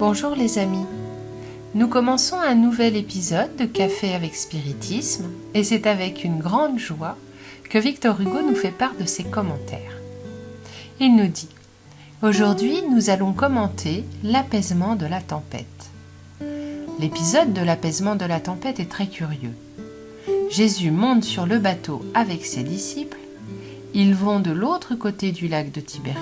Bonjour les amis, nous commençons un nouvel épisode de Café avec Spiritisme et c'est avec une grande joie que Victor Hugo nous fait part de ses commentaires. Il nous dit « Aujourd'hui, nous allons commenter l'apaisement de la tempête. » L'épisode de l'apaisement de la tempête est très curieux. Jésus monte sur le bateau avec ses disciples, ils vont de l'autre côté du lac de Tibériade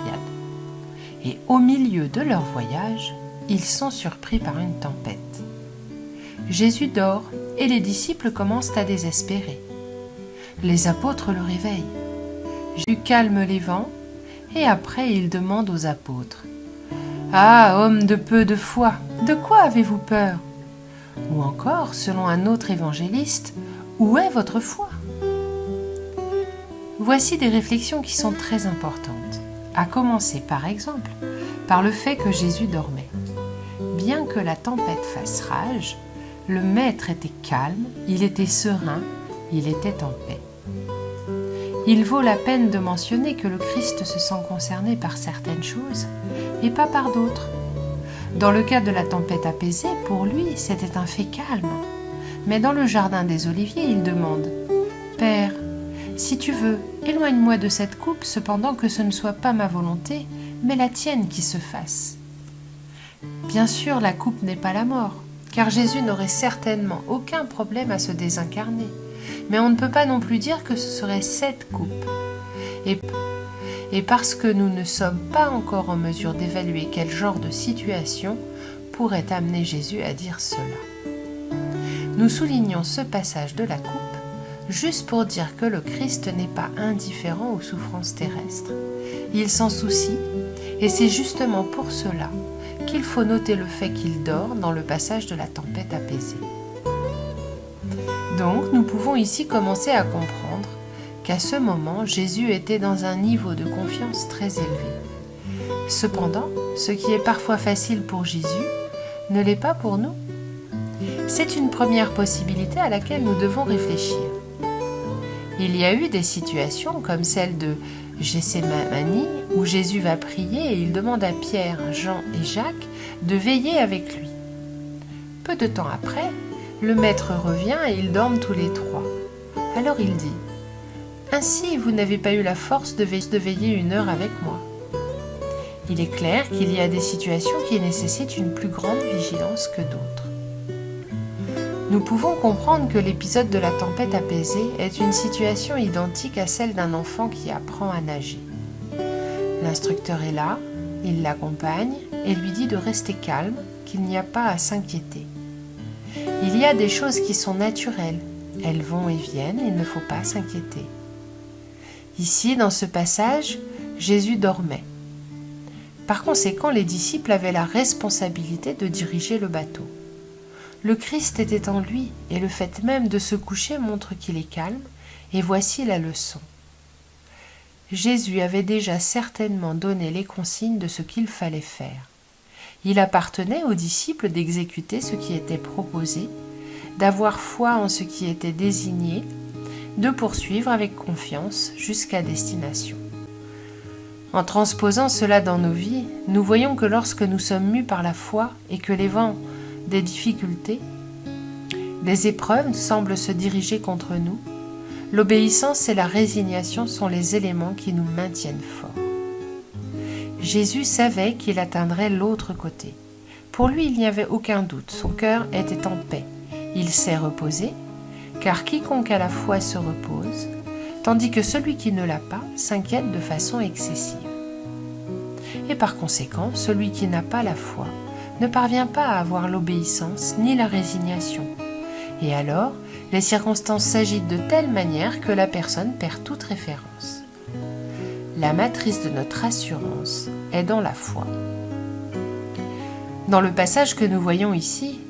et au milieu de leur voyage, ils sont surpris par une tempête. Jésus dort et les disciples commencent à désespérer. Les apôtres le réveillent. Jésus calme les vents et après il demande aux apôtres « Ah, hommes de peu de foi, de quoi avez-vous peur ?» Ou encore, selon un autre évangéliste, « Où est votre foi ?» Voici des réflexions qui sont très importantes, à commencer par exemple par le fait que Jésus dormait. Bien que la tempête fasse rage, le maître était calme, il était serein, il était en paix. Il vaut la peine de mentionner que le Christ se sent concerné par certaines choses et pas par d'autres. Dans le cas de la tempête apaisée, pour lui, c'était un fait calme. Mais dans le jardin des Oliviers, il demande « Père, si tu veux, éloigne-moi de cette coupe, cependant que ce ne soit pas ma volonté, mais la tienne qui se fasse. » Bien sûr, la coupe n'est pas la mort, car Jésus n'aurait certainement aucun problème à se désincarner. Mais on ne peut pas non plus dire que ce serait cette coupe. Et parce que nous ne sommes pas encore en mesure d'évaluer quel genre de situation pourrait amener Jésus à dire cela. Nous soulignons ce passage de la coupe juste pour dire que le Christ n'est pas indifférent aux souffrances terrestres. Il s'en soucie, et c'est justement pour cela qu'il faut noter le fait qu'il dort dans le passage de la tempête apaisée. Donc, nous pouvons ici commencer à comprendre qu'à ce moment, Jésus était dans un niveau de confiance très élevé. Cependant, ce qui est parfois facile pour Jésus ne l'est pas pour nous. C'est une première possibilité à laquelle nous devons réfléchir. Il y a eu des situations comme celle de Gethsémani où Jésus va prier et il demande à Pierre, Jean et Jacques de veiller avec lui. Peu de temps après, le maître revient et ils dorment tous les trois. Alors il dit « Ainsi, vous n'avez pas eu la force de veiller 1 heure avec moi. » Il est clair qu'il y a des situations qui nécessitent une plus grande vigilance que d'autres. Nous pouvons comprendre que l'épisode de la tempête apaisée est une situation identique à celle d'un enfant qui apprend à nager. L'instructeur est là, il l'accompagne et lui dit de rester calme, qu'il n'y a pas à s'inquiéter. Il y a des choses qui sont naturelles, elles vont et viennent, il ne faut pas s'inquiéter. Ici, dans ce passage, Jésus dormait. Par conséquent, les disciples avaient la responsabilité de diriger le bateau. Le Christ était en lui, et le fait même de se coucher montre qu'il est calme, et voici la leçon. Jésus avait déjà certainement donné les consignes de ce qu'il fallait faire. Il appartenait aux disciples d'exécuter ce qui était proposé, d'avoir foi en ce qui était désigné, de poursuivre avec confiance jusqu'à destination. En transposant cela dans nos vies, nous voyons que lorsque nous sommes mus par la foi et que les vents des difficultés, des épreuves semblent se diriger contre nous, l'obéissance et la résignation sont les éléments qui nous maintiennent forts. Jésus savait qu'il atteindrait l'autre côté. Pour lui, il n'y avait aucun doute, son cœur était en paix. Il s'est reposé, car quiconque a la foi se repose, tandis que celui qui ne l'a pas s'inquiète de façon excessive. Et par conséquent, celui qui n'a pas la foi ne parvient pas à avoir l'obéissance ni la résignation. Et alors, les circonstances s'agitent de telle manière que la personne perd toute référence. La matrice de notre assurance est dans la foi. Dans le passage que nous voyons ici,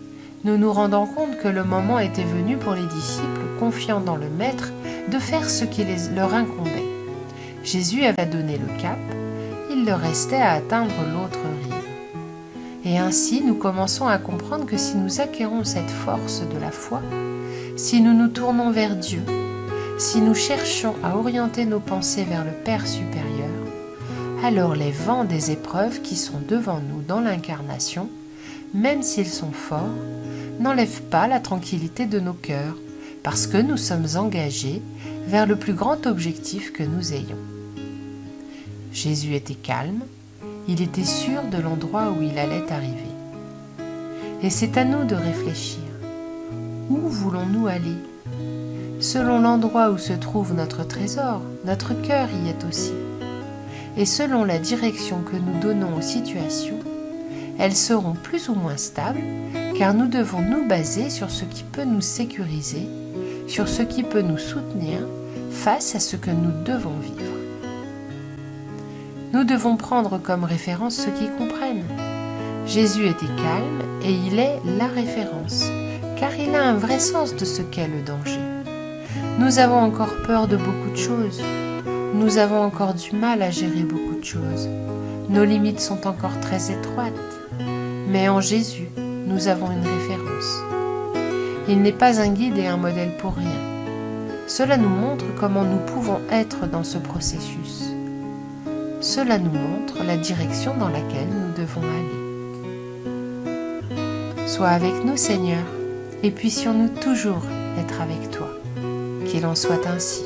nous nous rendons compte que le moment était venu pour les disciples, confiants dans le Maître, de faire ce qui leur incombait. Jésus avait donné le cap, il leur restait à atteindre l'autre rive. Et ainsi, nous commençons à comprendre que si nous acquérons cette force de la foi, si nous nous tournons vers Dieu, si nous cherchons à orienter nos pensées vers le Père supérieur, alors les vents des épreuves qui sont devant nous dans l'incarnation même s'ils sont forts, n'enlèvent pas la tranquillité de nos cœurs, parce que nous sommes engagés vers le plus grand objectif que nous ayons. Jésus était calme, il était sûr de l'endroit où il allait arriver. Et c'est à nous de réfléchir. Où voulons-nous aller ? Selon l'endroit où se trouve notre trésor, notre cœur y est aussi. Et selon la direction que nous donnons aux situations, elles seront plus ou moins stables, car nous devons nous baser sur ce qui peut nous sécuriser, sur ce qui peut nous soutenir face à ce que nous devons vivre. Nous devons prendre comme référence ceux qui comprennent. Jésus était calme et il est la référence, car il a un vrai sens de ce qu'est le danger. Nous avons encore peur de beaucoup de choses. Nous avons encore du mal à gérer beaucoup de choses. Nos limites sont encore très étroites. Mais en Jésus, nous avons une référence. Il n'est pas un guide et un modèle pour rien. Cela nous montre comment nous pouvons être dans ce processus. Cela nous montre la direction dans laquelle nous devons aller. Sois avec nous, Seigneur, et puissions-nous toujours être avec toi. Qu'il en soit ainsi.